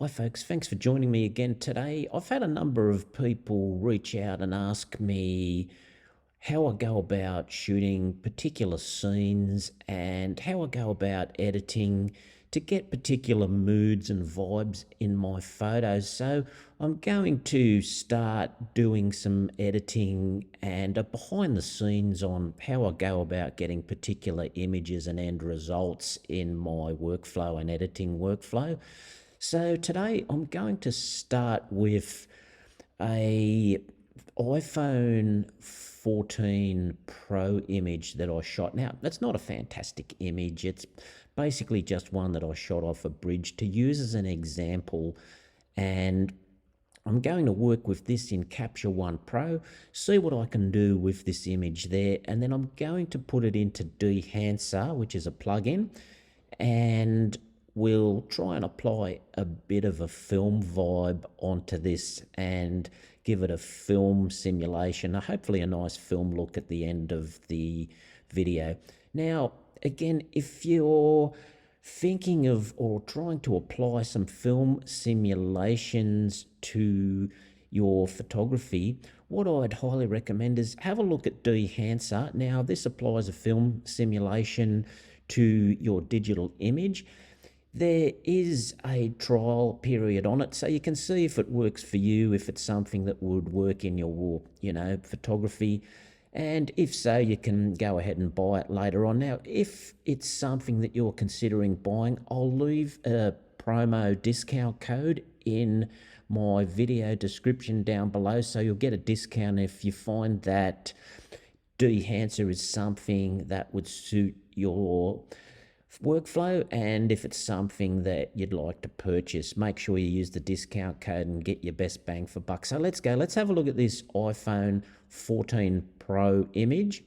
Hi folks, thanks for joining me again today. I've had a number of people reach out and ask me how I go about shooting particular scenes and how I go about editing to get particular moods and vibes in my photos. So I'm going to start doing some editing and a behind the scenes on how I go about getting particular images and end results in my workflow and editing workflow. So today I'm going to start with a iPhone 14 Pro image that I shot. Now, that's not a fantastic image. It's basically just one that I shot off a bridge to use as an example. And I'm going to work with this in Capture One Pro, see what I can do with this image there, and then I'm going to put it into Dehancer, which is a plugin, and we'll try and apply a bit of a film vibe onto this and give it a film simulation, hopefully a nice film look at the end of the video. Now, again, if you're thinking of or trying to apply some film simulations to your photography, what I'd highly recommend is have a look at Dehancer. Now, this applies a film simulation to your digital image. There is a trial period on it, so you can see if it works for you, if it's something that would work in your, photography. And if so, you can go ahead and buy it later on. Now, if it's something that you're considering buying, I'll leave a promo discount code in my video description down below, so you'll get a discount if you find that Dehancer is something that would suit your workflow, and if it's something that you'd like to purchase, make sure you use the discount code and get your best bang for buck. So let's have a look at this iPhone 14 Pro image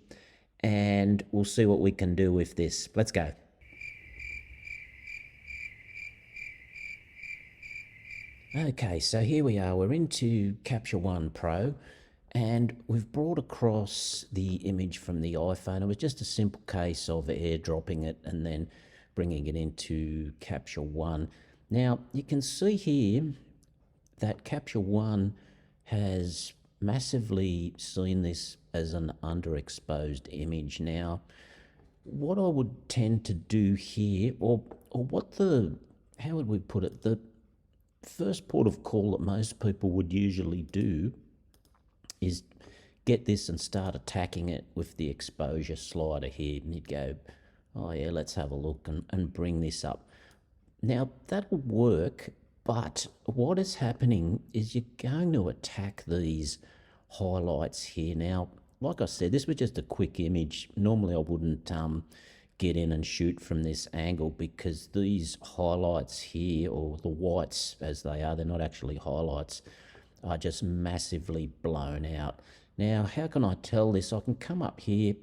and we'll see what we can do with this. Let's go. Okay, so here we are, we're into Capture One Pro and we've brought across the image from the iPhone. It was just a simple case of airdropping it and then bringing it into Capture One. Now, you can see here that Capture One has massively seen this as an underexposed image. Now, what I would tend to do here, how would we put it? The first port of call that most people would usually do is get this and start attacking it with the exposure slider here. And you'd go, oh yeah, let's have a look and bring this up. Now that'll work, but what is happening is you're going to attack these highlights here. Now, like I said, this was just a quick image. Normally I wouldn't get in and shoot from this angle because these highlights here, or the whites as they are, they're not actually highlights, are just massively blown out. Now, how can I tell this? I can come up here,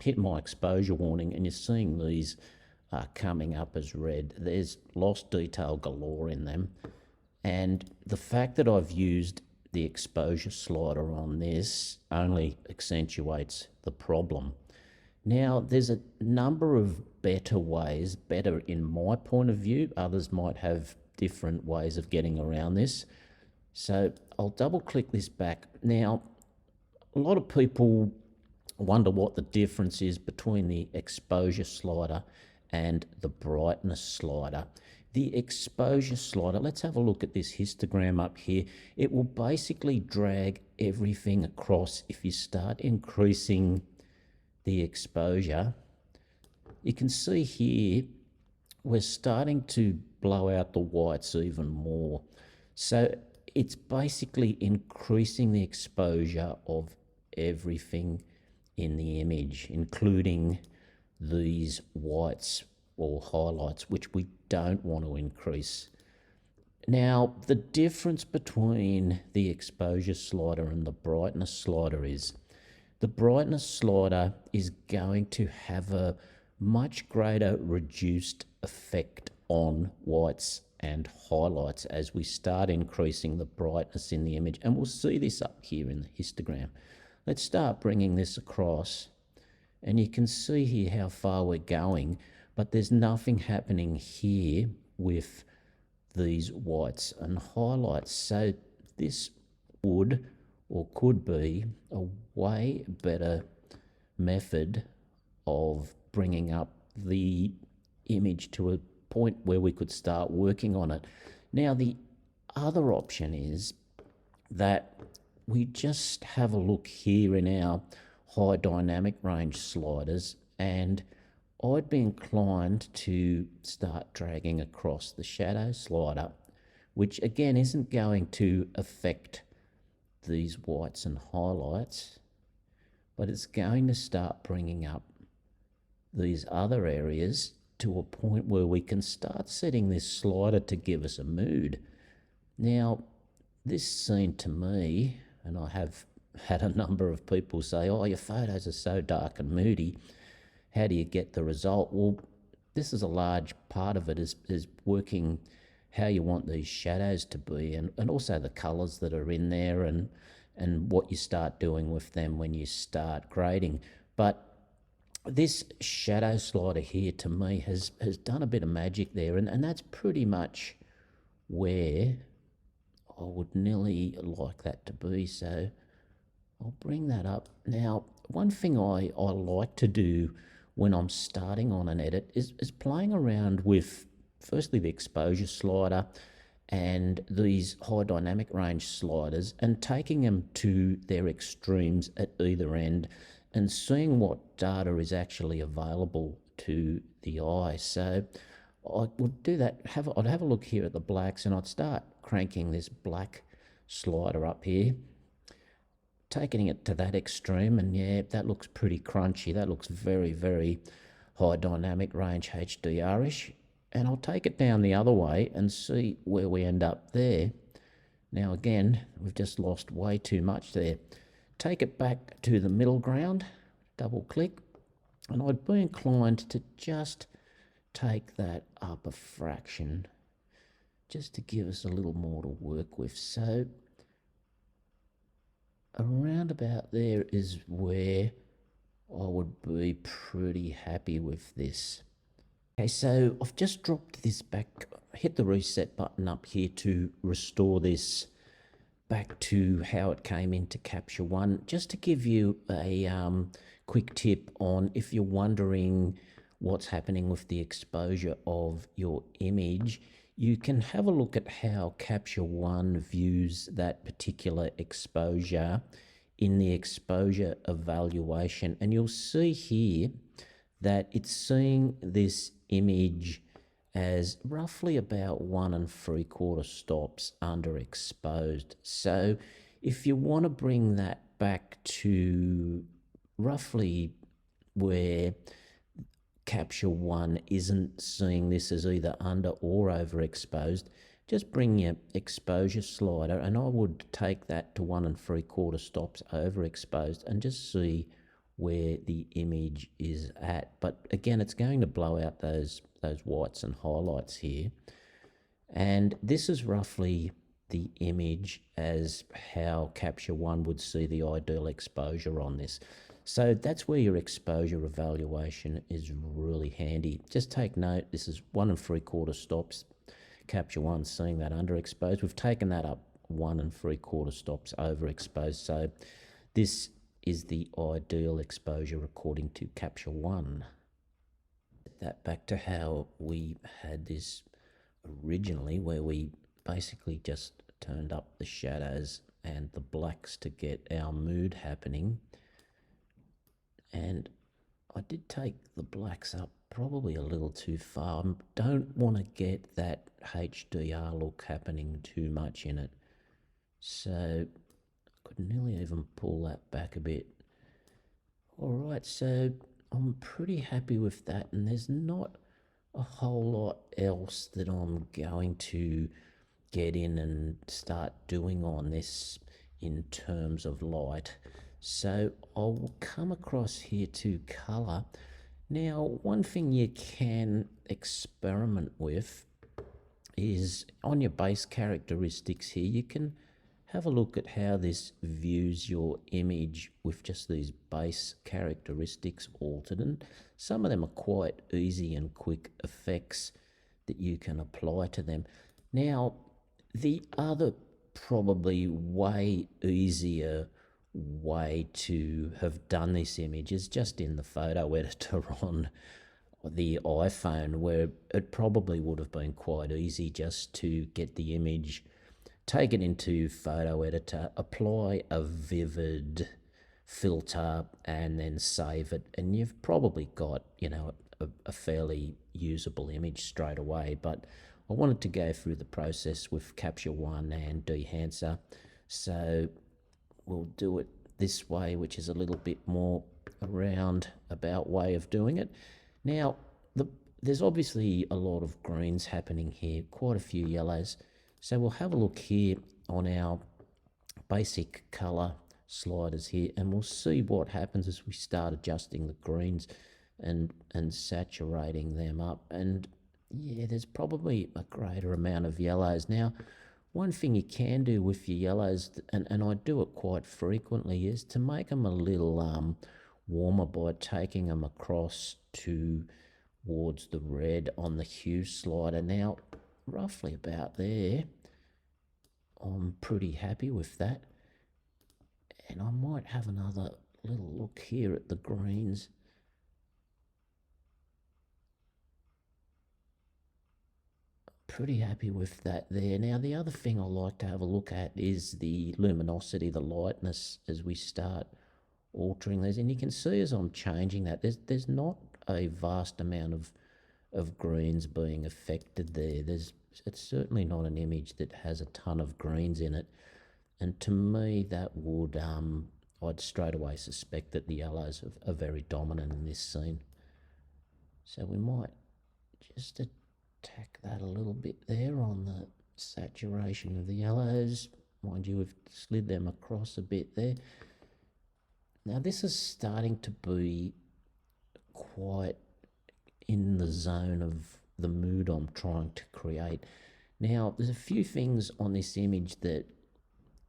hit my exposure warning, and you're seeing these coming up as red. There's lost detail galore in them. And the fact that I've used the exposure slider on this only accentuates the problem. Now, there's a number of better ways, better in my point of view. Others might have different ways of getting around this. So I'll double click this back. Now, a lot of people wonder what the difference is between the exposure slider and the brightness slider. The exposure slider, let's have a look at this histogram up here. It will basically drag everything across. If you start increasing the exposure, you can see here we're starting to blow out the whites even more. So it's basically increasing the exposure of everything in the image, including these whites or highlights, which we don't want to increase. Now, the difference between the exposure slider and the brightness slider is the brightness slider is going to have a much greater reduced effect on whites and highlights as we start increasing the brightness in the image. And we'll see this up here in the histogram. Let's start bringing this across, and you can see here how far we're going, but there's nothing happening here with these whites and highlights. So this would or could be a way better method of bringing up the image to a point where we could start working on it. Now, the other option is that we just have a look here in our high dynamic range sliders, and I'd be inclined to start dragging across the shadow slider, which again isn't going to affect these whites and highlights, but it's going to start bringing up these other areas to a point where we can start setting this slider to give us a mood. Now, this scene to me, and I have had a number of people say, oh, your photos are so dark and moody, how do you get the result? Well, this is a large part of it, is working how you want these shadows to be, and also the colours that are in there, and what you start doing with them when you start grading. But this shadow slider here to me has done a bit of magic there, and that's pretty much where I would nearly like that to be. So I'll bring that up. Now, one thing I like to do when I'm starting on an edit is playing around with, firstly, the exposure slider and these high dynamic range sliders, and taking them to their extremes at either end and seeing what data is actually available to the eye. So I would do that. I'd have a look here at the blacks, and I'd start cranking this black slider up here, taking it to that extreme, and yeah, that looks pretty crunchy. That looks very, very high dynamic range HDR-ish. And I'll take it down the other way and see where we end up there. Now again, we've just lost way too much there. Take it back to the middle ground, double click, and I'd be inclined to just take that up a fraction, just to give us a little more to work with. So around about there is where I would be pretty happy with this. Okay, so I've just dropped this back, hit the reset button up here to restore this back to how it came into Capture One, just to give you a quick tip on if you're wondering what's happening with the exposure of your image. You can have a look at how Capture One views that particular exposure in the exposure evaluation, and you'll see here that it's seeing this image as roughly about 1 3/4 stops underexposed. So if you want to bring that back to roughly where Capture One isn't seeing this as either under or overexposed, just bring your exposure slider, and I would take that to 1 3/4 stops overexposed and just see where the image is at. But again, it's going to blow out those whites and highlights here. And this is roughly the image as how Capture One would see the ideal exposure on this. So that's where your exposure evaluation is really handy. Just take note, this is 1 3/4 stops. Capture One seeing that underexposed. We've taken that up 1 3/4 stops overexposed. So this is the ideal exposure according to Capture One. That back to how we had this originally, where we basically just turned up the shadows and the blacks to get our mood happening. And I did take the blacks up probably a little too far. I don't want to get that HDR look happening too much in it. So I could nearly even pull that back a bit. All right, so I'm pretty happy with that, and there's not a whole lot else that I'm going to get in and start doing on this in terms of light. So I'll come across here to color. Now, one thing you can experiment with is on your base characteristics here, you can have a look at how this views your image with just these base characteristics altered. And some of them are quite easy and quick effects that you can apply to them. Now, the other probably way easier way to have done this image is just in the photo editor on the iPhone, where it probably would have been quite easy just to get the image, take it into photo editor, apply a vivid filter, and then save it, and you've probably got, a fairly usable image straight away. But I wanted to go through the process with Capture One and Dehancer, so we'll do it this way, which is a little bit more a roundabout way of doing it. Now, there's obviously a lot of greens happening here, quite a few yellows. So we'll have a look here on our basic colour sliders here, and we'll see what happens as we start adjusting the greens and saturating them up. And yeah, there's probably a greater amount of yellows. Now, one thing you can do with your yellows, and I do it quite frequently, is to make them a little warmer by taking them across towards the red on the hue slider. Now, roughly about there, I'm pretty happy with that. And I might have another little look here at the greens. Pretty happy with that there. Now, the other thing I like to have a look at is the luminosity, the lightness, as we start altering these. And you can see as I'm changing that, there's not a vast amount of greens being affected there. It's certainly not an image that has a ton of greens in it. And to me, that would, I'd straight away suspect that the yellows are very dominant in this scene. So we might just attack that a little bit there on the saturation of the yellows. Mind you, we've slid them across a bit there. Now this is starting to be quite in the zone of the mood I'm trying to create. Now, there's a few things on this image that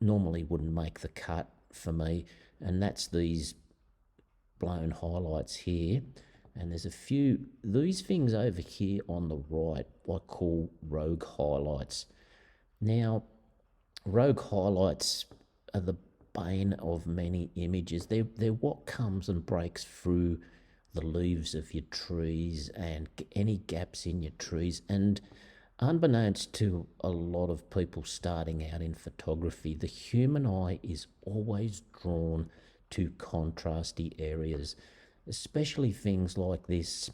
normally wouldn't make the cut for me, and that's these blown highlights here. And there's a few, these things over here on the right, I call rogue highlights. Now, rogue highlights are the bane of many images. They're what comes and breaks through the leaves of your trees and any gaps in your trees. And unbeknownst to a lot of people starting out in photography, the human eye is always drawn to contrasty areas, especially things like this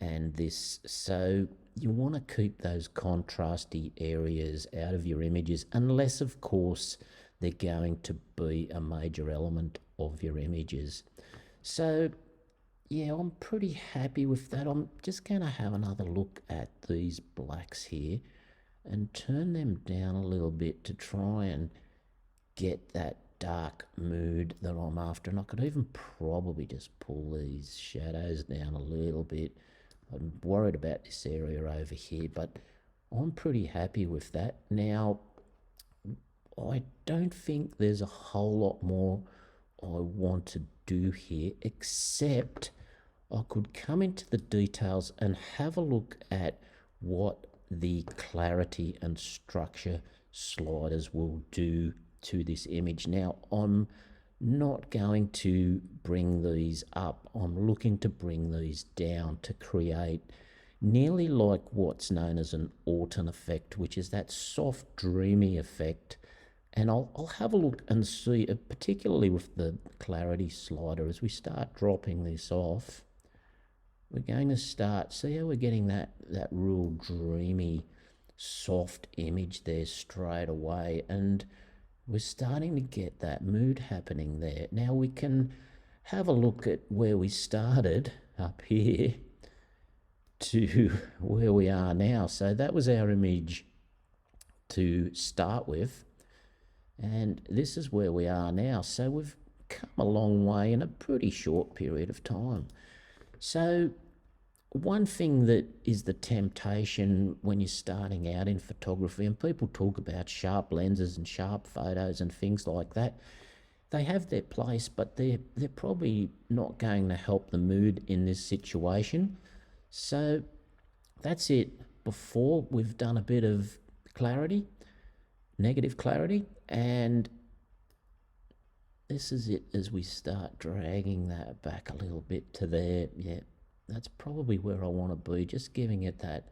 and this. So you want to keep those contrasty areas out of your images, unless, of course, they're going to be a major element of your images. So yeah, I'm pretty happy with that. I'm just going to have another look at these blacks here and turn them down a little bit to try and get that dark mood that I'm after. And I could even probably just pull these shadows down a little bit. I'm worried about this area over here, but I'm pretty happy with that. Now, I don't think there's a whole lot more I want to do here, except I could come into the details and have a look at what the clarity and structure sliders will do to this image. Now, I'm not going to bring these up. I'm looking to bring these down to create nearly like what's known as an autumn effect, which is that soft, dreamy effect. And I'll have a look and see, particularly with the clarity slider, as we start dropping this off, we're going to start, see how we're getting that real dreamy, soft image there straight away. And we're starting to get that mood happening there. Now we can have a look at where we started up here to where we are now. So that was our image to start with. And this is where we are now. So we've come a long way in a pretty short period of time. So one thing that is the temptation when you're starting out in photography, and people talk about sharp lenses and sharp photos and things like that, they have their place, but they're probably not going to help the mood in this situation. So that's it. Before, we've done a bit of clarity, negative clarity, and this is it as we start dragging that back a little bit to there. Yeah, that's probably where I want to be, just giving it that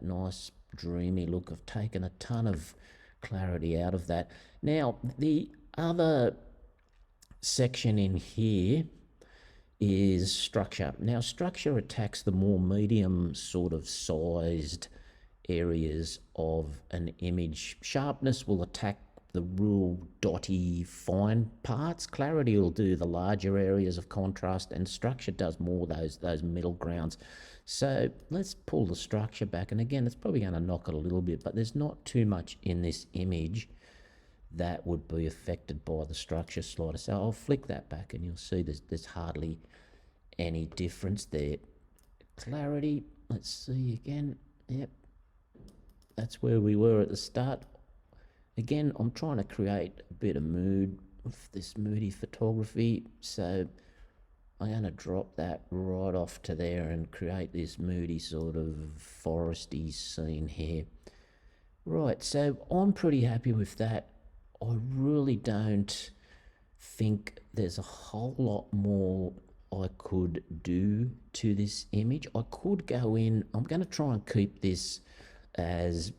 nice dreamy look. Of taking a ton of clarity out of that. Now, the other section in here is structure. Now, structure attacks the more medium sort of sized areas of an image. Sharpness will attack the real dotty fine parts. Clarity will do the larger areas of contrast, and structure does more those middle grounds. So let's pull the structure back, and again, it's probably going to knock it a little bit, but there's not too much in this image that would be affected by the structure slider. So I'll flick that back and you'll see there's hardly any difference there. Clarity, let's see again. Yep, that's where we were at the start. Again, I'm trying to create a bit of mood with this Moody photography, so I'm going to drop that right off to there and create this moody sort of foresty scene here. Right, so I'm pretty happy with that. I really don't think there's a whole lot more I could do to this image. I could go in, I'm going to try and keep this as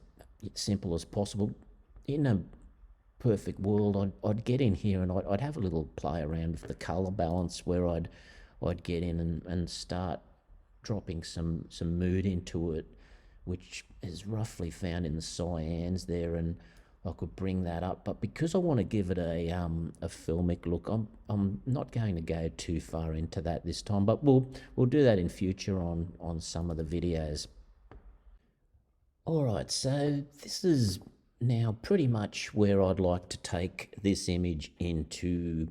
simple as possible. In a perfect world, I'd get in here and I'd have a little play around with the color balance, where I'd get in and start dropping some mood into it, which is roughly found in the cyans there, and I could bring that up. But because I want to give it a filmic look, I'm not going to go too far into that this time, but we'll do that in future on some of the videos. All right, so this is now pretty much where I'd like to take this image into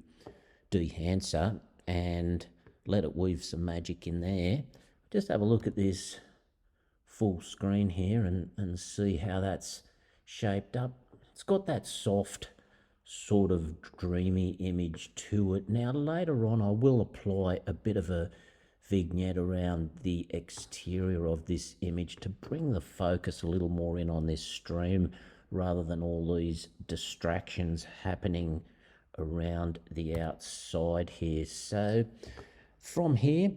Dehancer and let it weave some magic in there. Just have a look at this full screen here and see how that's shaped up. It's got that soft sort of dreamy image to it. Now later on I will apply a bit of a vignette around the exterior of this image to bring the focus a little more in on this stream, rather than all these distractions happening around the outside here. So from here,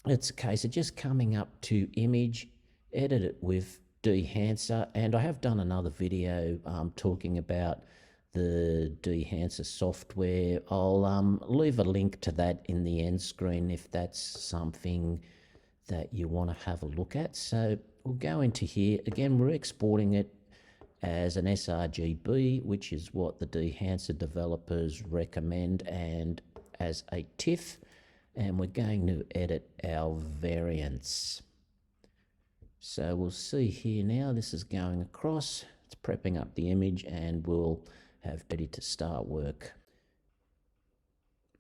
it's a case of just coming up to image, edit it with Dehancer, and I have done another video talking about the Dehancer software. I'll leave a link to that in the end screen if that's something that you want to have a look at. So we'll go into here. Again, we're exporting it as an Srgb, which is what the Dehancer developers recommend, and as a TIFF, and we're going to edit our variants. So we'll see here now, this is going across, it's prepping up the image, and we'll have ready to start work.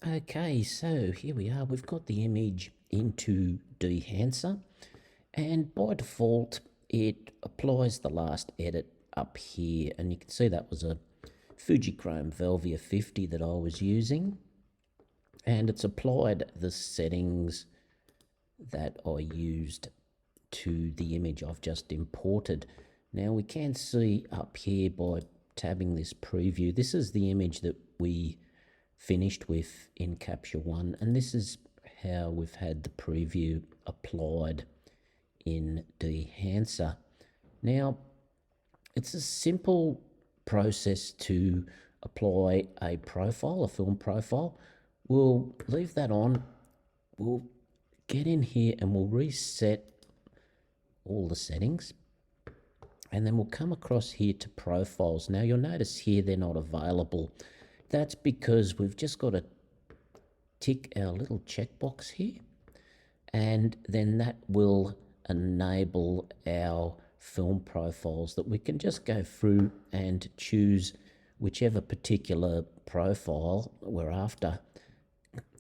Okay, so here we are, we've got the image into Dehancer, and by default it applies the last edit up here, and you can see that was a Fujichrome Velvia 50 that I was using, and it's applied the settings that I used to the image I've just imported. Now we can see up here by tabbing this preview, this is the image that we finished with in Capture One, and this is how we've had the preview applied in Dehancer. Now it's a simple process to apply a profile, a film profile. We'll leave that on, we'll get in here and we'll reset all the settings, and then we'll come across here to profiles. Now you'll notice here they're not available. That's because we've just got to tick our little checkbox here, and then that will enable our film profiles that we can just go through and choose whichever particular profile we're after.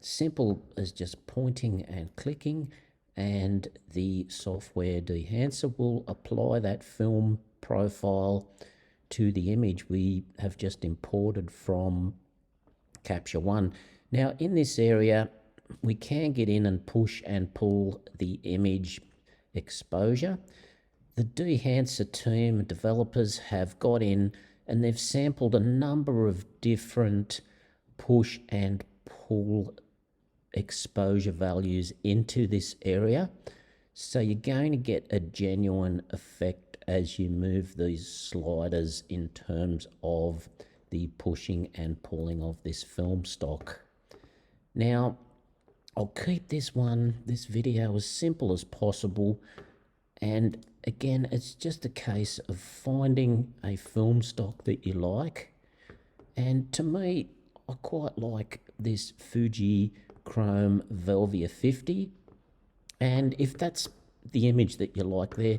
Simple as just pointing and clicking, and the software Dehancer will apply that film profile to the image we have just imported from Capture One. Now in this area we can get in and push and pull the image exposure. the Dehancer team, developers, have got in and they've sampled a number of different push and pull exposure values into this area. So you're going to get a genuine effect as you move these sliders in terms of the pushing and pulling of this film stock. Now, I'll keep this video as simple as possible. And again, it's just a case of finding a film stock that you like. And to me, I quite like this Fuji Chrome Velvia 50. And if that's the image that you like there,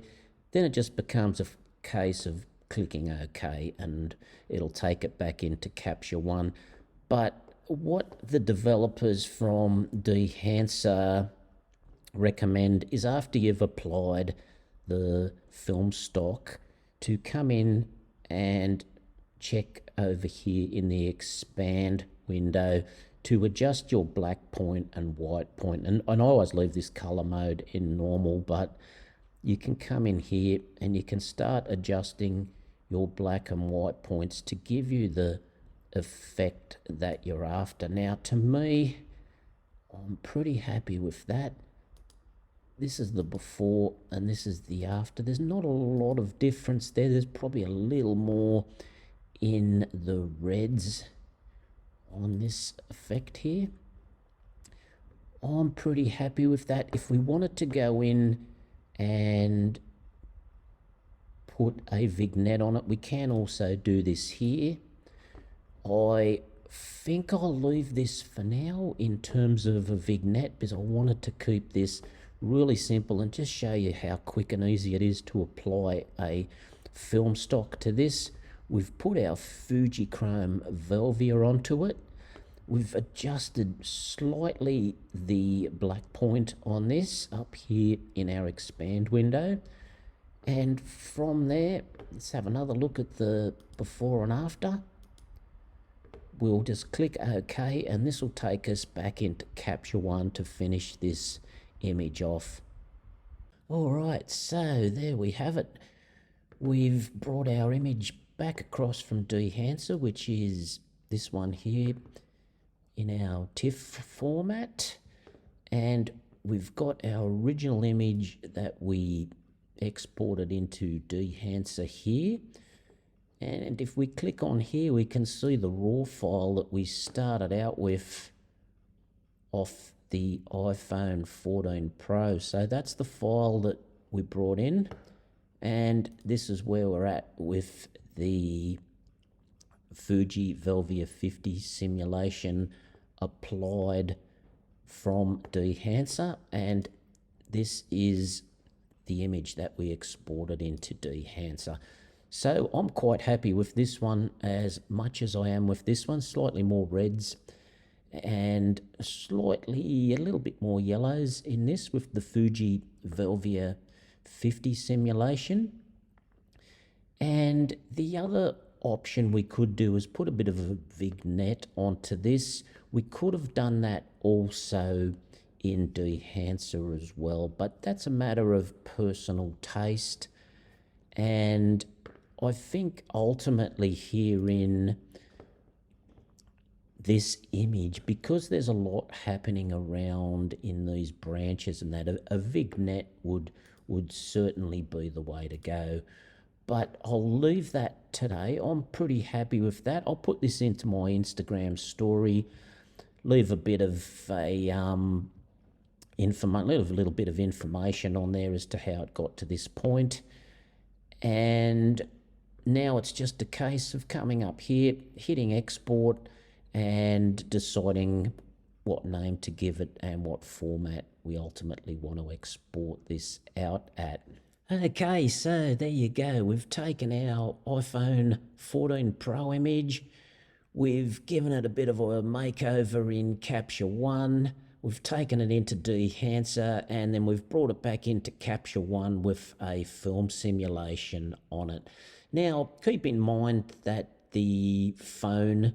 then it just becomes a case of clicking OK and it'll take it back into Capture One. But what the developers from Dehancer recommend is after you've applied the film stock to come in and check over here in the expand window to adjust your black point and white point. And I always leave this color mode in normal, but you can come in here and you can start adjusting your black and white points to give you the effect that you're after. Now, to me, I'm pretty happy with that. This is the before and this is the after. There's not a lot of difference there. There's probably a little more in the reds on this effect here. I'm pretty happy with that. If we wanted to go in and put a vignette on it, we can also do this here. I think I'll leave this for now in terms of a vignette because I wanted to keep this really simple and just show you how quick and easy it is to apply a film stock to this. We've put our Fuji Chrome Velvia onto it. We've adjusted slightly the black point on this up here in our expand window. And from there, let's have another look at the before and after. We'll just click OK, and this will take us back into Capture One to finish this image off. All right, so there we have it. We've brought our image back across from Dehancer, which is this one here in our TIFF format, and we've got our original image that we exported into Dehancer here. And if we click on here, we can see the raw file that we started out with off the iPhone 14 Pro. So that's the file that we brought in, and this is where we're at with the Fuji Velvia 50 simulation applied from Dehancer, and this is the image that we exported into Dehancer. So I'm quite happy with this one as much as I am with this one. Slightly more reds and slightly a little bit more yellows in this with the Fuji Velvia 50 simulation. And the other option we could do is put a bit of a vignette onto this. We could have done that also in Dehancer as well, but that's a matter of personal taste. And I think ultimately here in this image, because there's a lot happening around in these branches and that, a vignette would certainly be the way to go. But I'll leave that today. I'm pretty happy with that. I'll put this into my Instagram story, leave a bit of a little bit of information on there as to how it got to this point. And now it's just a case of coming up here, hitting export, and deciding what name to give it and what format we ultimately want to export this out at. Okay, so there you go. We've taken our iPhone 14 Pro image. We've given it a bit of a makeover in Capture One. We've taken it into Dehancer, and then we've brought it back into Capture One with a film simulation on it. Now, keep in mind that the phone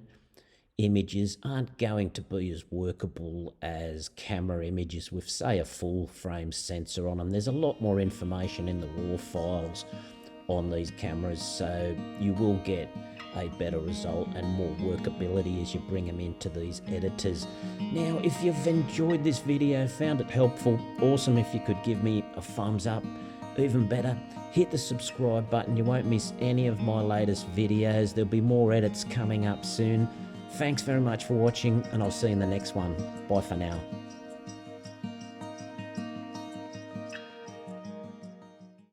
images aren't going to be as workable as camera images with, say, a full frame sensor on them. There's a lot more information in the raw files on these cameras, so you will get a better result and more workability as you bring them into these editors. Now, if you've enjoyed this video, found it helpful, awesome if you could give me a thumbs up. Even better, hit the subscribe button. You won't miss any of my latest videos. There'll be more edits coming up soon. Thanks very much for watching, and I'll see you in the next one. Bye for now.